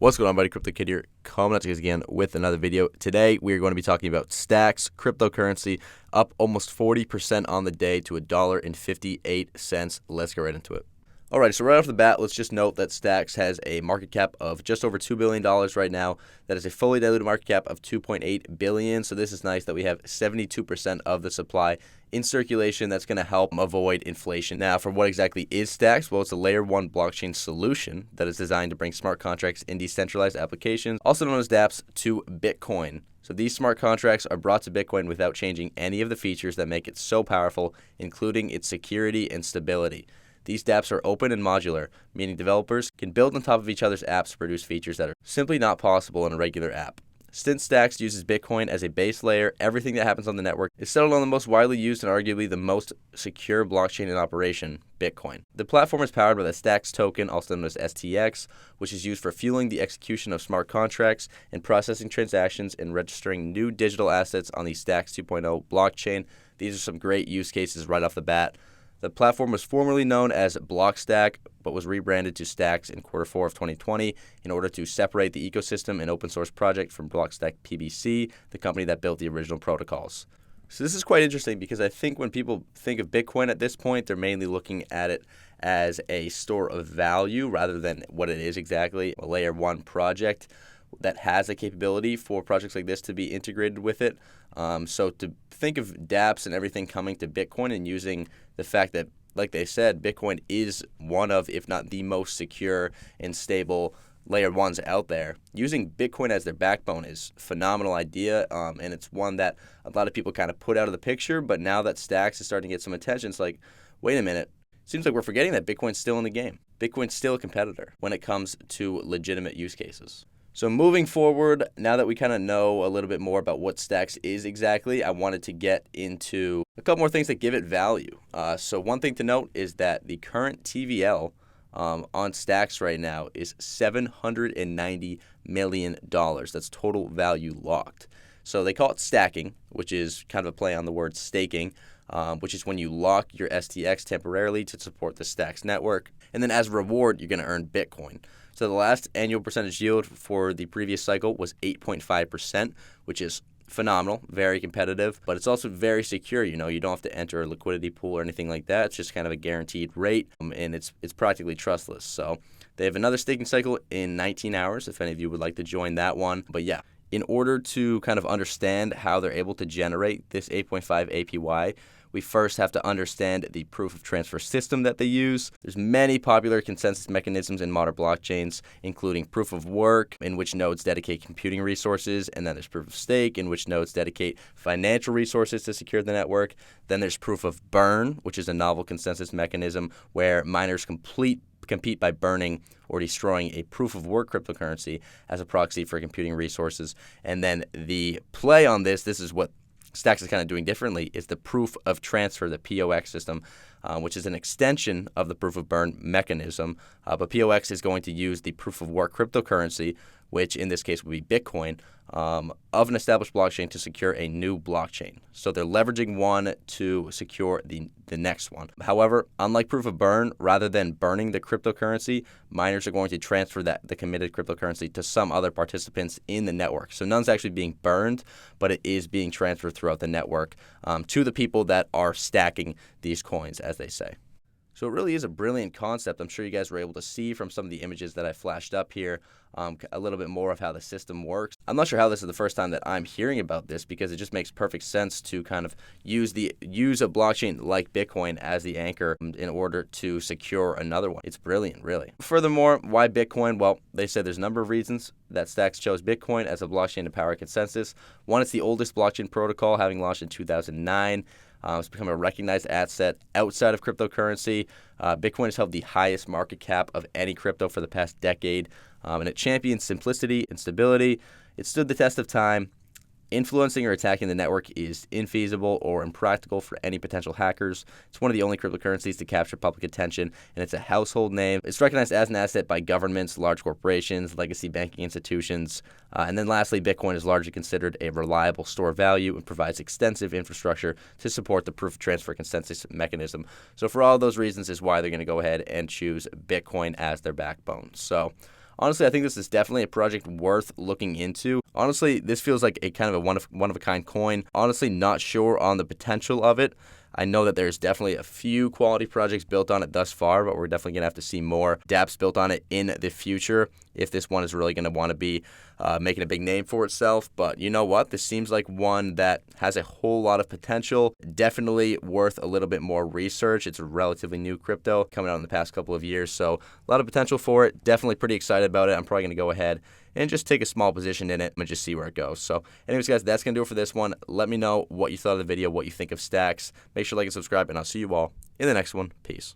What's going on, buddy? Crypto Kid here, coming at you guys again with another video. Today, we are going to be talking about STX, cryptocurrency, up almost 40% on the day to $1.58. Let's get right into it. Alright, so right off the bat, let's just note that STX has a market cap of just over $2 billion right now. That is a fully diluted market cap of $2.8 billion. So this is nice that we have 72% of the supply in circulation. That's going to help avoid inflation. Now, for what exactly is STX? Well, it's a layer 1 blockchain solution that is designed to bring smart contracts in decentralized applications, also known as dApps, to Bitcoin. So these smart contracts are brought to Bitcoin without changing any of the features that make it so powerful, including its security and stability. These dApps are open and modular, meaning developers can build on top of each other's apps to produce features that are simply not possible in a regular app. Since STX uses Bitcoin as a base layer, everything that happens on the network is settled on the most widely used and arguably the most secure blockchain in operation, Bitcoin. The platform is powered by the STX token, also known as STX, which is used for fueling the execution of smart contracts and processing transactions and registering new digital assets on the STX 2.0 blockchain. These are some great use cases right off the bat. The platform was formerly known as Blockstack, but was rebranded to STX in Q4 of 2020 in order to separate the ecosystem and open source project from Blockstack PBC, the company that built the original protocols. So this is quite interesting because I think when people think of Bitcoin at this point, they're mainly looking at it as a store of value rather than what it is exactly, a layer 1 project that has a capability for projects like this to be integrated with it. So to think of dApps and everything coming to Bitcoin and using the fact that, like they said, Bitcoin is one of, if not the most secure and stable layer 1s out there. Using Bitcoin as their backbone is a phenomenal idea, and it's one that a lot of people kind of put out of the picture. But now that STX is starting to get some attention, it's like, wait a minute. Seems like we're forgetting that Bitcoin's still in the game. Bitcoin's still a competitor when it comes to legitimate use cases. So moving forward, now that we kind of know a little bit more about what STX is exactly, I wanted to get into a couple more things that give it value. So one thing to note is that the current TVL on STX right now is $790 million. That's total value locked. So they call it stacking, which is kind of a play on the word staking, which is when you lock your STX temporarily to support the STX network. And then as a reward, you're going to earn Bitcoin. So the last annual percentage yield for the previous cycle was 8.5%, which is phenomenal, very competitive, but it's also very secure. You don't have to enter a liquidity pool or anything like that. It's just kind of a guaranteed rate, and it's practically trustless. So they have another staking cycle in 19 hours if any of you would like to join that one. But yeah, in order to kind of understand how they're able to generate this 8.5 APY, we first have to understand the proof of transfer system that they use. There's many popular consensus mechanisms in modern blockchains, including proof of work, in which nodes dedicate computing resources, and then there's proof of stake, in which nodes dedicate financial resources to secure the network. Then there's proof of burn, which is a novel consensus mechanism where miners compete by burning or destroying a proof of work cryptocurrency as a proxy for computing resources. And then the play on this is what STX is kind of doing differently, is the proof of transfer, the POX system, which is an extension of the proof of burn mechanism. But POX is going to use the proof of work cryptocurrency, which in this case would be Bitcoin, of an established blockchain to secure a new blockchain. So they're leveraging one to secure the next one. However, unlike proof of burn, rather than burning the cryptocurrency, miners are going to transfer the committed cryptocurrency to some other participants in the network. So none's actually being burned, but it is being transferred throughout the network to the people that are stacking these coins, as they say. So it really is a brilliant concept. I'm sure you guys were able to see from some of the images that I flashed up here a little bit more of how the system works. I'm not sure how this is the first time that I'm hearing about this, because it just makes perfect sense to kind of use a blockchain like Bitcoin as the anchor in order to secure another one. It's brilliant, really. Furthermore, why Bitcoin? Well, they said there's a number of reasons that STX chose Bitcoin as a blockchain to power consensus. One, it's the oldest blockchain protocol, having launched in 2009. It's become a recognized asset outside of cryptocurrency. Bitcoin has held the highest market cap of any crypto for the past decade, and it champions simplicity and stability. It stood the test of time. Influencing or attacking the network is infeasible or impractical for any potential hackers. It's one of the only cryptocurrencies to capture public attention, and it's a household name. It's recognized as an asset by governments, large corporations, legacy banking institutions. And then lastly, Bitcoin is largely considered a reliable store of value and provides extensive infrastructure to support the proof of transfer consensus mechanism. So for all those reasons is why they're going to go ahead and choose Bitcoin as their backbone. So Honestly, I think this is definitely a project worth looking into. Honestly, this feels like a kind of a one of a kind coin. Honestly, not sure on the potential of it. I know that there's definitely a few quality projects built on it thus far, but we're definitely going to have to see more dApps built on it in the future if this one is really going to want to be making a big name for itself. But you know what? This seems like one that has a whole lot of potential. Definitely worth a little bit more research. It's a relatively new crypto coming out in the past couple of years, so a lot of potential for it. Definitely pretty excited about it. I'm probably going to go ahead and just take a small position in it and just see where it goes. So anyways, guys, that's going to do it for this one. Let me know what you thought of the video, what you think of Stacks. Make sure to like and subscribe, and I'll see you all in the next one. Peace.